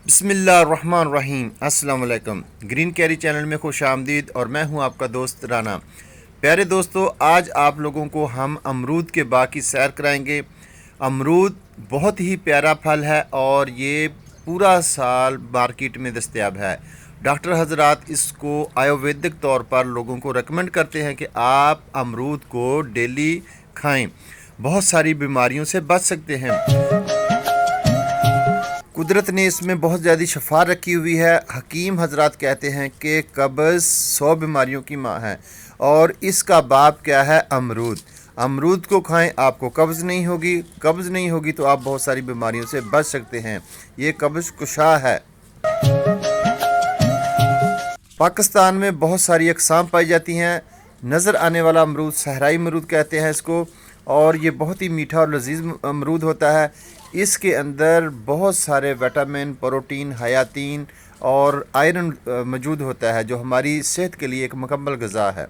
बिस्मिल्लाहिर्रहमानिर्रहीम। अस्सलाम वालेकुम। ग्रीन कैरी चैनल में खुश आमदीद और मैं हूं आपका दोस्त राना। प्यारे दोस्तों, आज आप लोगों को हम अमरूद के बाग की सैर कराएंगे। अमरूद बहुत ही प्यारा फल है और ये पूरा साल मार्केट में दस्तयाब है। डॉक्टर हजरात इसको आयुर्वेदिक तौर पर लोगों को रेकमेंड करते हैं कि आप अमरूद को डेली खाएं, बहुत सारी बीमारियों से बच सकते हैं। कुदरत ने इसमें बहुत ज़्यादा शफा रखी हुई है। हकीम हजरात कहते हैं कि कब्ज़ 100 बीमारियों की माँ है और इसका बाप क्या है? अमरूद। अमरूद को खाएं, आपको कब्ज़ नहीं होगी। कब्ज़ नहीं होगी तो आप बहुत सारी बीमारियों से बच सकते हैं। ये कब्ज़ कुशा है। पाकिस्तान में बहुत सारी अक़साम पाई जाती हैं। नज़र आने वाला अमरूद सहराई अमरूद कहते हैं इसको, और ये बहुत ही मीठा और लजीज अमरूद होता है। इसके अंदर बहुत सारे विटामिन, प्रोटीन, हयातीन और आयरन मौजूद होता है, जो हमारी सेहत के लिए एक मुकम्मल ग़िज़ा है।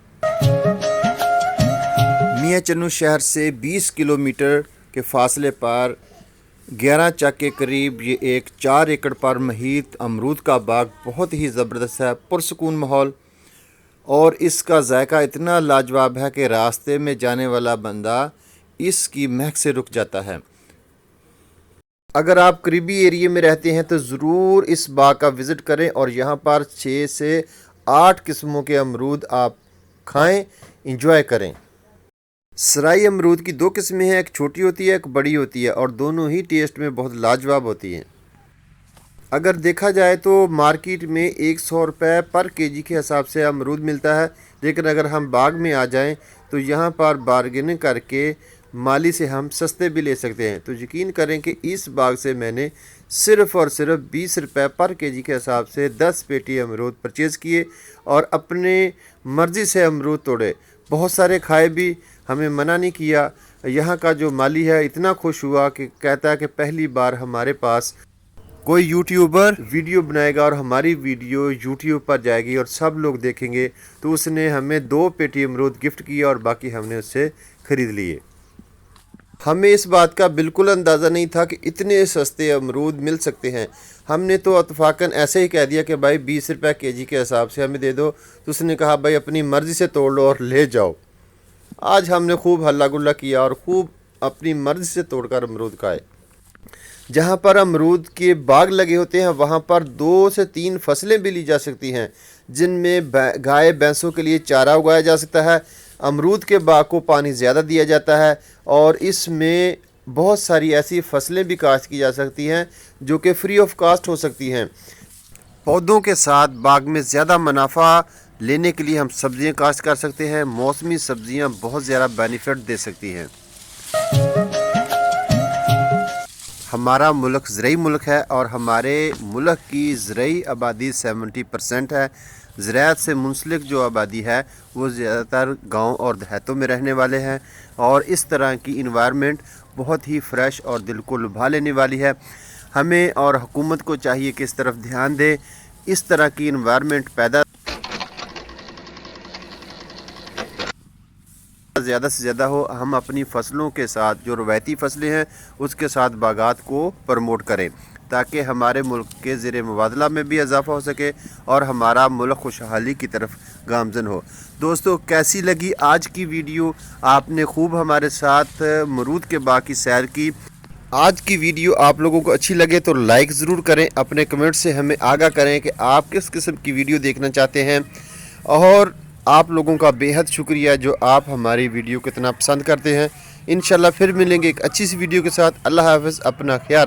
मियाँ चन्नू शहर से 20 किलोमीटर के फासले पर 11 चक के करीब ये एक 4 एकड़ पर मुहित अमरूद का बाग बहुत ही ज़बरदस्त है, पुरसकून माहौल, और इसका जायका इतना लाजवाब है कि रास्ते में जाने वाला बंदा इसकी महक से रुक जाता है। अगर आप करीबी एरिया में रहते हैं तो ज़रूर इस बाग का विज़िट करें और यहाँ पर 6 से 8 किस्मों के अमरूद आप खाएं, इंजॉय करें। सराई अमरूद की 2 किस्में हैं, एक छोटी होती है, एक बड़ी होती है, और दोनों ही टेस्ट में बहुत लाजवाब होती हैं। अगर देखा जाए तो मार्केट में 100 रुपये पर केजी के हिसाब से अमरूद मिलता है, लेकिन अगर हम बाग में आ जाएं तो यहाँ पर बार्गेनिंग करके माली से हम सस्ते भी ले सकते हैं। तो यकीन करें कि इस बाग से मैंने सिर्फ़ और सिर्फ 20 रुपये पर केजी के हिसाब से 10 पेटी अमरूद परचेज़ किए और अपने मर्ज़ी से अमरूद तोड़े। बहुत सारे खाए भी, हमें मना नहीं किया। यहाँ का जो माली है इतना खुश हुआ कि कहता है कि पहली बार हमारे पास कोई यूट्यूबर वीडियो बनाएगा और हमारी वीडियो यूट्यूब पर जाएगी और सब लोग देखेंगे। तो उसने हमें 2 पेटी अमरूद गिफ्ट किया और बाकी हमने उससे ख़रीद लिए। हमें इस बात का बिल्कुल अंदाज़ा नहीं था कि इतने सस्ते अमरूद मिल सकते हैं। हमने तो इत्तफाकन ऐसे ही कह दिया कि भाई 20 रुपये केजी के हिसाब से हमें दे दो। तो उसने कहा भाई अपनी मर्ज़ी से तोड़ लो और ले जाओ। आज हमने खूब हल्ला गुल्ला किया और खूब अपनी मर्ज़ी से तोड़कर अमरूद खाए। जहाँ पर अमरूद के बाग लगे होते हैं वहाँ पर 2 से 3 फसलें भी ली जा सकती हैं, जिनमें गाय भैंसों के लिए चारा उगाया जा सकता है। अमरूद के बाग को पानी ज़्यादा दिया जाता है और इसमें बहुत सारी ऐसी फसलें भी काश्त की जा सकती हैं जो कि फ्री ऑफ कास्ट हो सकती हैं। पौधों के साथ बाग में ज़्यादा मुनाफा लेने के लिए हम सब्ज़ियाँ काश्त कर सकते हैं। मौसमी सब्ज़ियाँ बहुत ज़्यादा बेनिफिट दे सकती हैं। हमारा मुल्क ज़रई मुल्क है और हमारे मुल्क की ज़रई आबादी 70% है। ज़राअत से मुंसलिक जो आबादी है वो ज़्यादातर गांव और देहातों में रहने वाले हैं, और इस तरह की इन्वायरमेंट बहुत ही फ़्रेश और दिल को लुभा लेने वाली है। हमें और हुकूमत को चाहिए कि इस तरफ ध्यान दे, इस तरह की इन्वायरमेंट पैदा ज़्यादा से ज़्यादा हो। हम अपनी फ़सलों के साथ जो रवायती फ़सलें हैं उसके साथ बागात को प्रमोट करें, ताकि हमारे मुल्क के ज़र मुबादला में भी इजाफ़ा हो सके और हमारा मुल्क खुशहाली की तरफ गामज़न हो। दोस्तों, कैसी लगी आज की वीडियो? आपने खूब हमारे साथ अमरूद के बाग की सैर की। आज की वीडियो आप लोगों को अच्छी लगे तो लाइक ज़रूर करें। अपने कमेंट से हमें आगाह करें कि आप किस किस्म की वीडियो देखना चाहते हैं, और आप लोगों का बेहद शुक्रिया जो आप हमारी वीडियो को इतना पसंद करते हैं। इंशाल्लाह फिर मिलेंगे एक अच्छी सी वीडियो के साथ। अल्लाह हाफ़िज़, अपना ख्याल रखें।